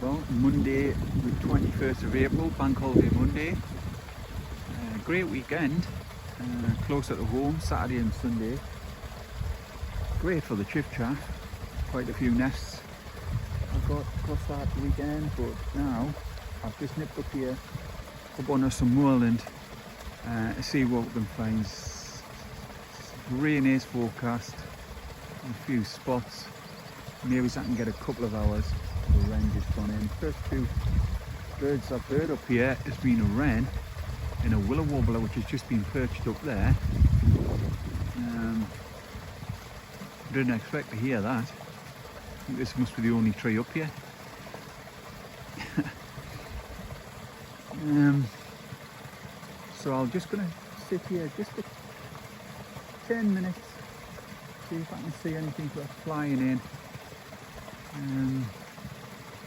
Well, Monday, the 21st of April, Bank Holiday Monday. Great weekend, closer to home, Saturday and Sunday. Great for the chiff-chaff, quite a few nests I've got across that weekend, but now I've just nipped up here, up on some moorland to see what we can find. Rain is forecast, a few spots, maybe I can get a couple of hours. The wren just gone in. First two birds I've heard up here has been a wren and a willow warbler, which has just been perched up there. Didn't expect to hear that. I think this must be the only tree up here. So I'm just going to sit here just for 10 minutes, see if I can see anything flying in.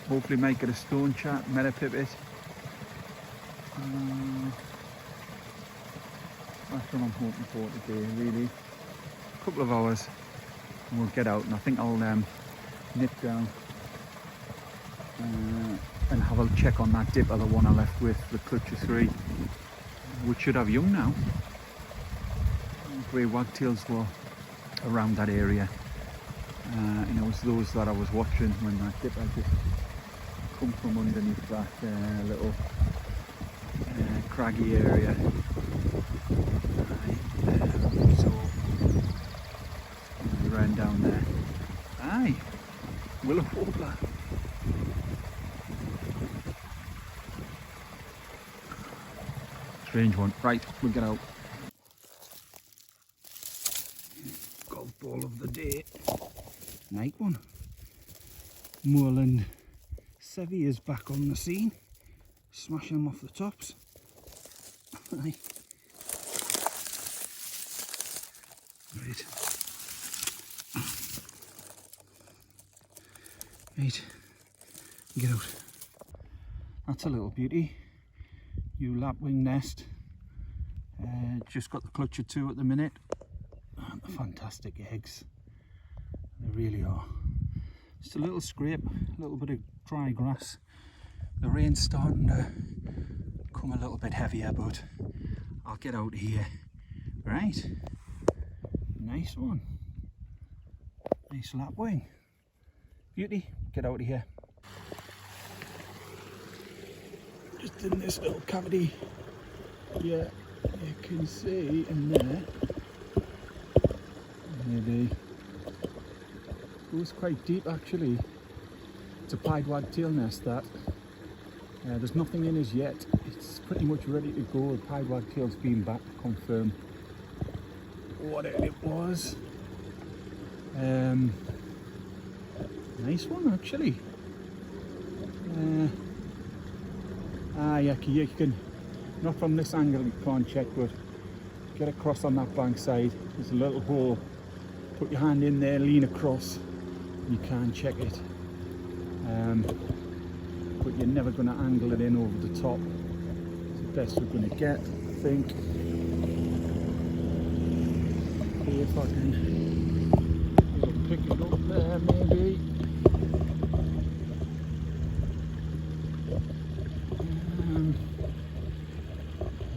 Hopefully make it a stone chat, metapipit. That's what I'm hoping for today, really. A couple of hours and we'll get out, and I think I'll nip down and have a check on that dipper, the one I left with, the clutch of 3, which should have young now. Grey wagtails were around that area. And it was those that I was watching when that dipper just come from underneath that little craggy area. So the wren down there. Aye, willow warbler. Strange one. Right, we'll get out. Golf ball of the day. Nice one. Moorland Sevy is back on the scene, smashing them off the tops. Right. Right, get out. That's a little beauty. New lapwing nest. Just got the clutch of 2 at the minute. And the fantastic eggs. They really are. Just a little scrape, a little bit of dry grass. The rain's starting to come a little bit heavier, but I'll get out of here. Right, nice one. Nice lapwing. Beauty, get out of here. Just in this little cavity. Yeah, you can see in there. Maybe. It was quite deep actually. It's a pied wagtail nest that. There's nothing in as yet. It's pretty much ready to go. The pied wagtail's been back to confirm what it was. Nice one actually. Yeah, you can, not from this angle you can't check, but get across on that bank side. There's a little hole. Put your hand in there, lean across. You can check it, but you're never going to angle it in over the top. It's the best we're going to get, I think. See if I can pick it up there, maybe.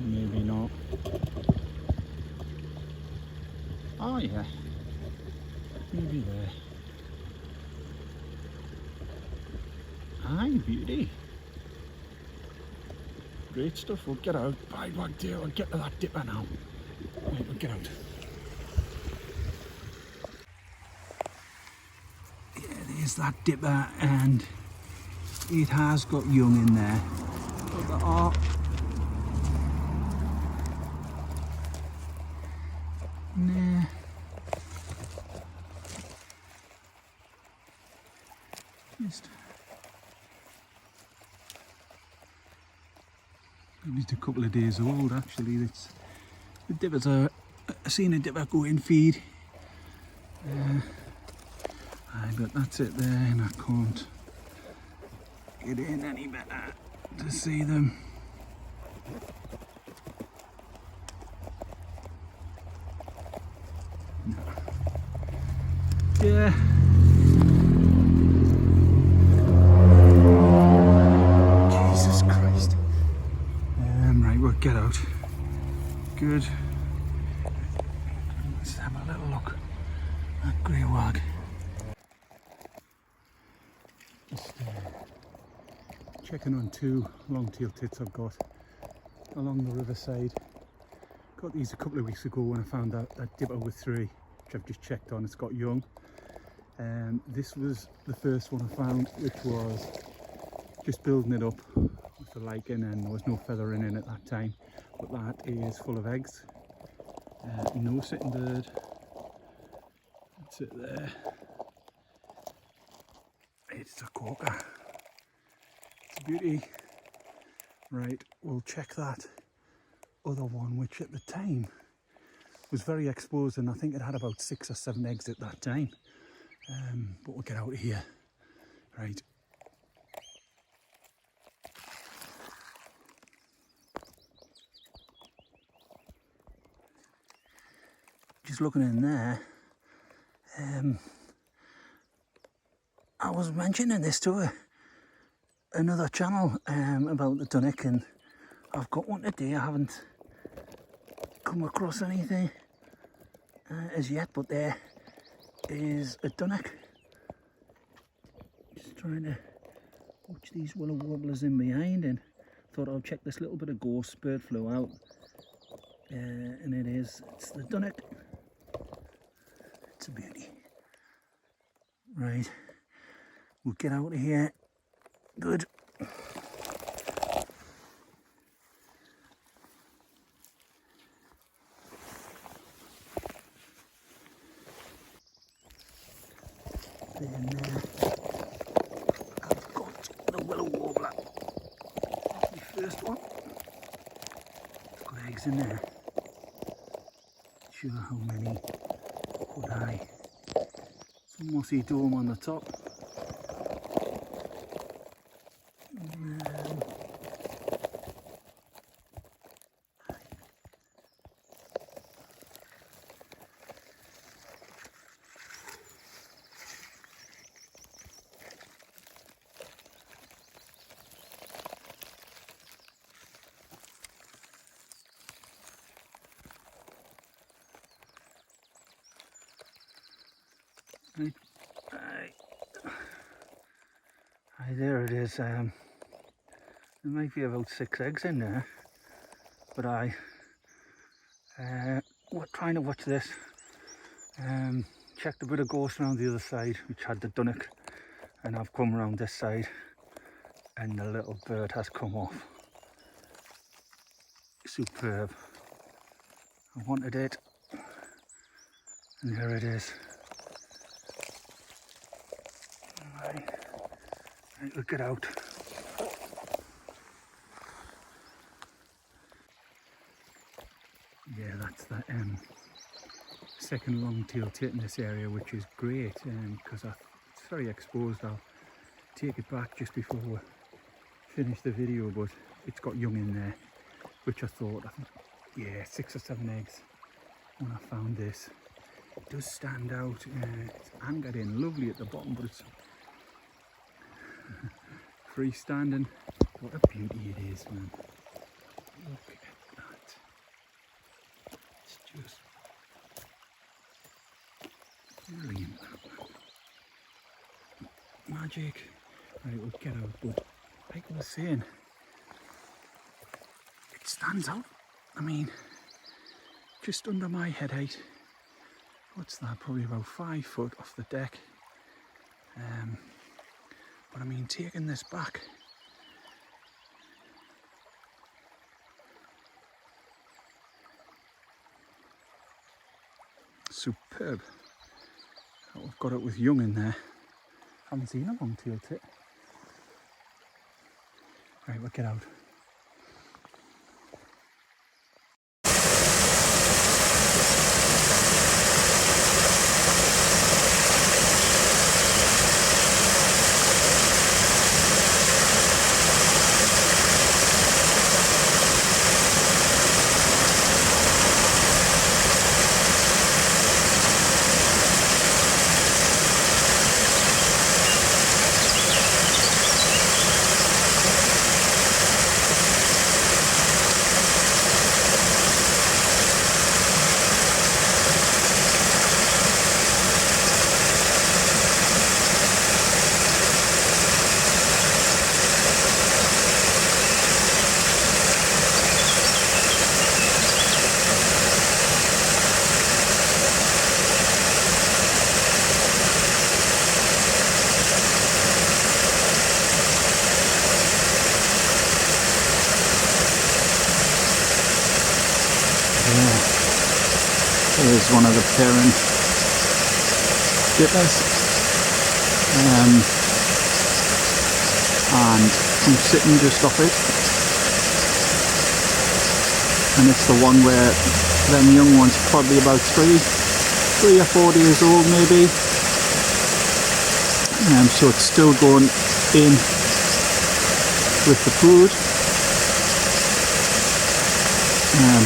Maybe not. Oh yeah, maybe there. Aye, beauty. Great stuff. We'll get out. Pied wagtail. I'll get to that dipper now. Right, we'll get out. Yeah, there's that dipper, and it has got young in there. But there are nah. Just maybe it's a couple of days old actually. It's the dippers are. I've seen a dipper go in feed. But that's it there, and I can't get in any better to see them. No. Yeah. Good. Let's have a little look at grey wag. Just checking on two long-tailed tits I've got along the riverside. Got these a couple of weeks ago when I found that dipper with three, which I've just checked on. It's got young. This was the first one I found, which was just building it up with the lichen, and there was no feathering in at that time. But that is full of eggs. No sitting bird. That's it there. It's a corker. It's a beauty. Right, we'll check that other one, which at the time was very exposed, and I think it had about 6 or 7 eggs at that time. But we'll get out of here. Right. Just looking in there, I was mentioning this to another channel about the dunnock, and I've got one today. I haven't come across anything as yet, but there is a dunnock. Just trying to watch these willow warblers in behind, and thought I'll check this little bit of ghost bird flu out. And it's the dunnock. It's a beauty. Right, we'll get out of here. Good. Then I've got the willow warbler. That's the first one. It's got eggs in there. Not sure how many would I. Some mossy dome on the top. There it is. There might be about 6 eggs in there, but I we're trying to watch this. Checked a bit of ghost around the other side, which had the dunnock, and I've come around this side, and the little bird has come off. Superb. I wanted it, and here it is. Right, we'll get out. Yeah, that's that second long-tailed tit in this area, which is great because it's very exposed. I'll take it back just before we finish the video, but it's got young in there, which I think, yeah, 6 or 7 eggs when I found this. It does stand out. It's anchored in lovely at the bottom, but it's freestanding. What a beauty it is, man. Look at that. It's just brilliant. Magic. Right, we'll get out, but like I was saying, it stands out. I mean, just under my head height. What's that? Probably about 5 foot off the deck. But I mean, taking this back, superb. I've got it with young in there. Haven't seen a long-tailed tit. Right, we'll get out. There's one of the parent dippers. And I'm sitting just off it. And it's the one where them young ones probably about 3 or 4 days old maybe. So it's still going in with the food.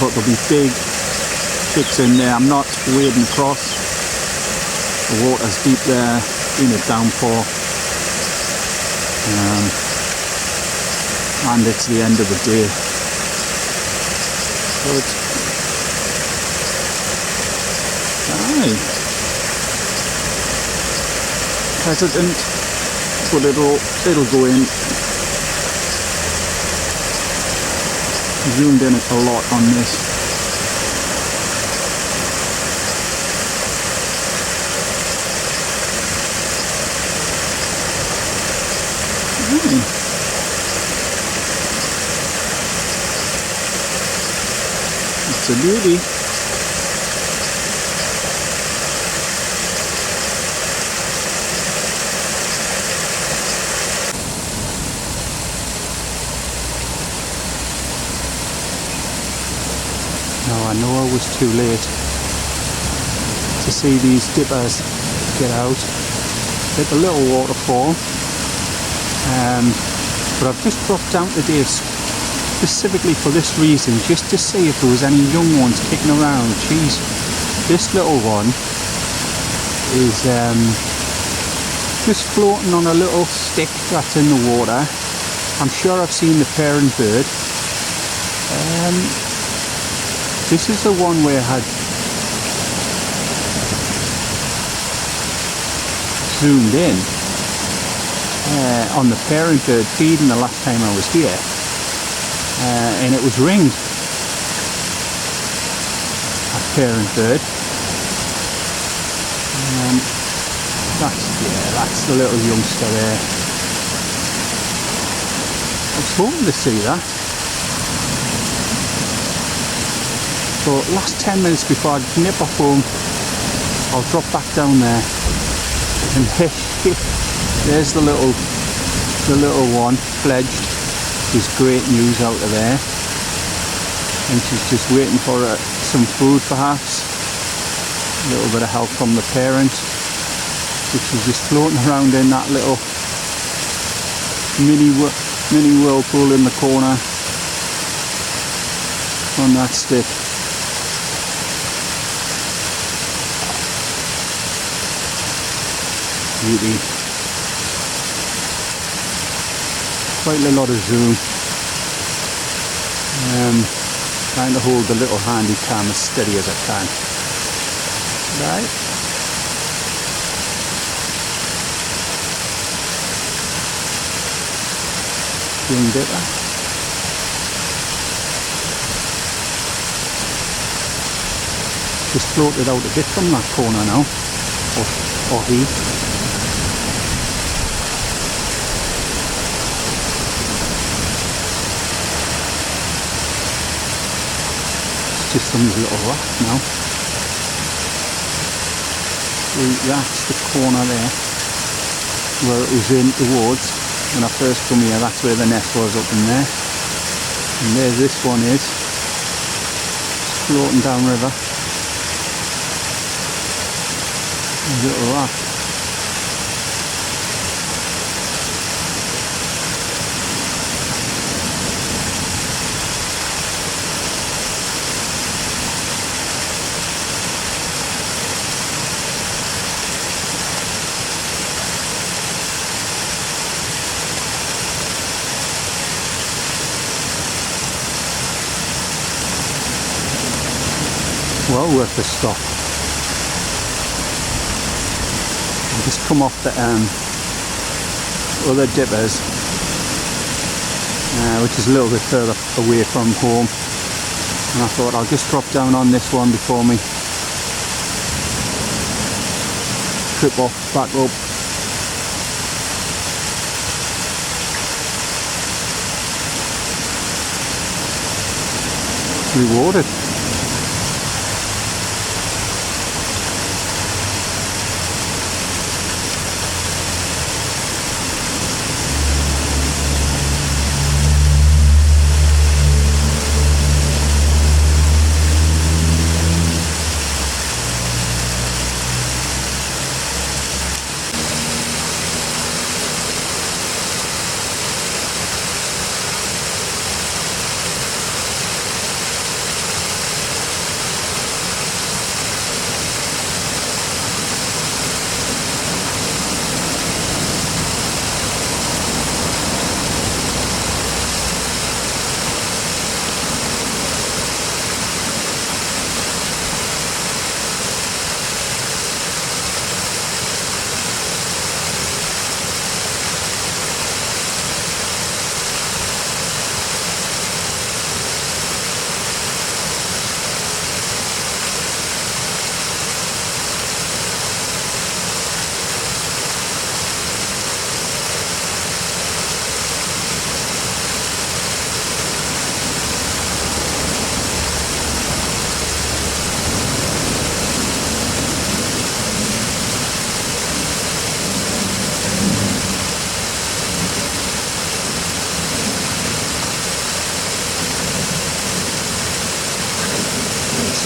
But there'll be big chicks in there. I'm not wading across. The water's deep there, in a downpour. And it's the end of the day. So it's hesitant, but it'll go in. Zoomed in a lot on this. It's a beauty. Now I know I was too late to see these dippers get out. Hit a little waterfall. But I've just dropped down today specifically for this reason, just to see if there was any young ones kicking around. Geez, this little one is just floating on a little stick that's in the water. I'm sure I've seen the parent bird. This is the one where I had zoomed in on the parent bird feeding the last time I was here, and it was ringed. That parent bird. That's the little youngster there. I was hoping to see that. So last 10 minutes before I nip off home, I'll drop back down there and there's the little one, fledged. There's great news out of there, and she's just waiting for some food perhaps. A little bit of help from the parent, which is just floating around in that little mini whirlpool in the corner on that stick. Beauty. Quite a lot of zoom. Trying to hold the little handy cam as steady as I can. Right. Young dipper. Just floated out a bit from that corner now. Or he. Just on his little raft now. That's the corner there where it was in towards when I first come here. That's where the nest was, up in there. And there this one is, floating down river. A little raft. Well worth the stop. I've just come off the other dippers, which is a little bit further away from home, and I thought I'll just drop down on this one before me trip off back up. Rewarded.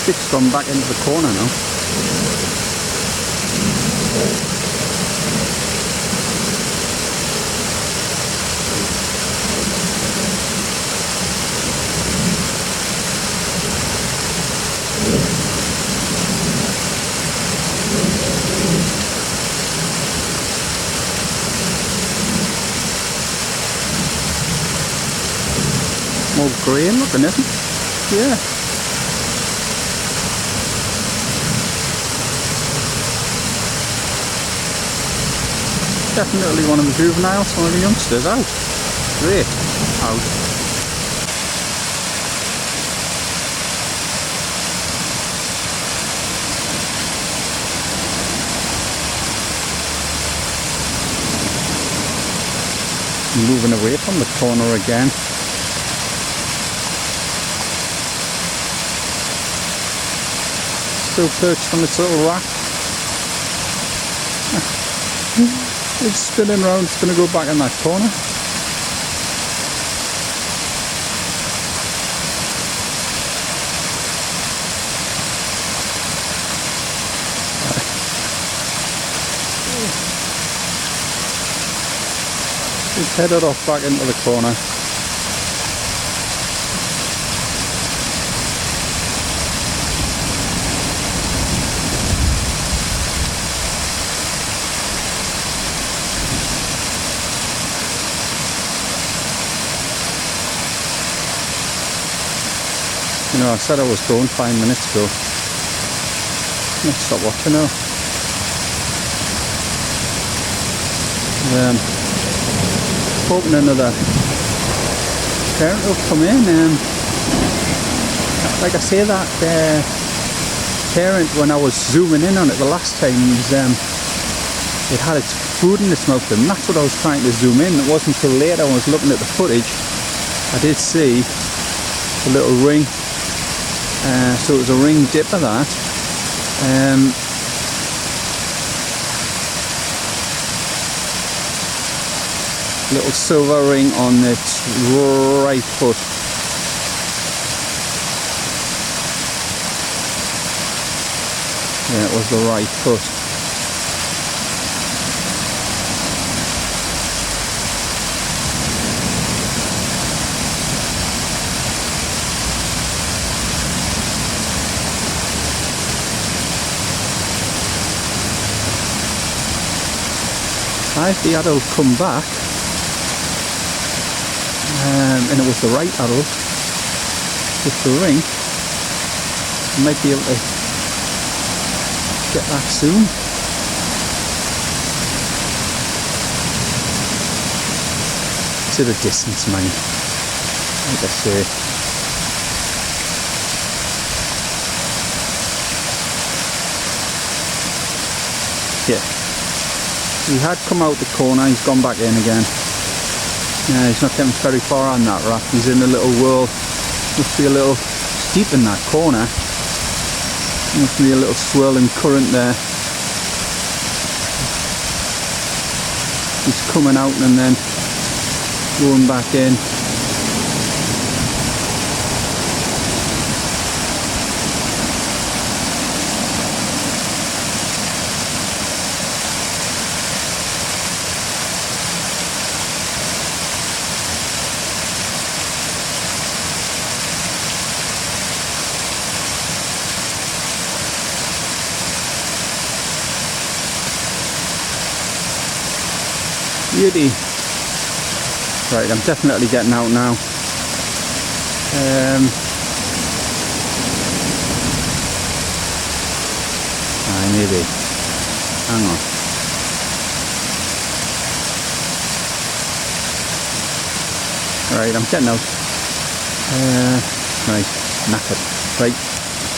No.6 gone back into the corner now. More green looking, isn't it? Yeah. Definitely one of the juveniles, one of the youngsters out. Great. Out. Moving away from the corner again. Still perched on its little rack. It's spinning around, it's going to go back in that corner. It's headed off back into the corner. You know, I said I was going 5 minutes ago. Let's stop watching now. Hoping another parent will come in. Like I say, that parent, when I was zooming in on it the last time, it had its food in its mouth, and that's what I was trying to zoom in. It wasn't until later I was looking at the footage I did see a little ring. So it was a ring dipper, that. Little silver ring on its right foot. Yeah, it was the right foot. If the adult come back, and it was the right adult with the ring, I might be able to get that soon. It's at a distance, mind, like I say. Yeah. He had come out the corner, he's gone back in again. Yeah, he's not getting very far on that rack, he's in a little whirl. Must be a little steep in that corner. Must be a little swirling current there. He's coming out and then going back in. Beauty. Right, I'm definitely getting out now. Maybe. Hang on. Right, I'm getting out. Right, knackered. Right.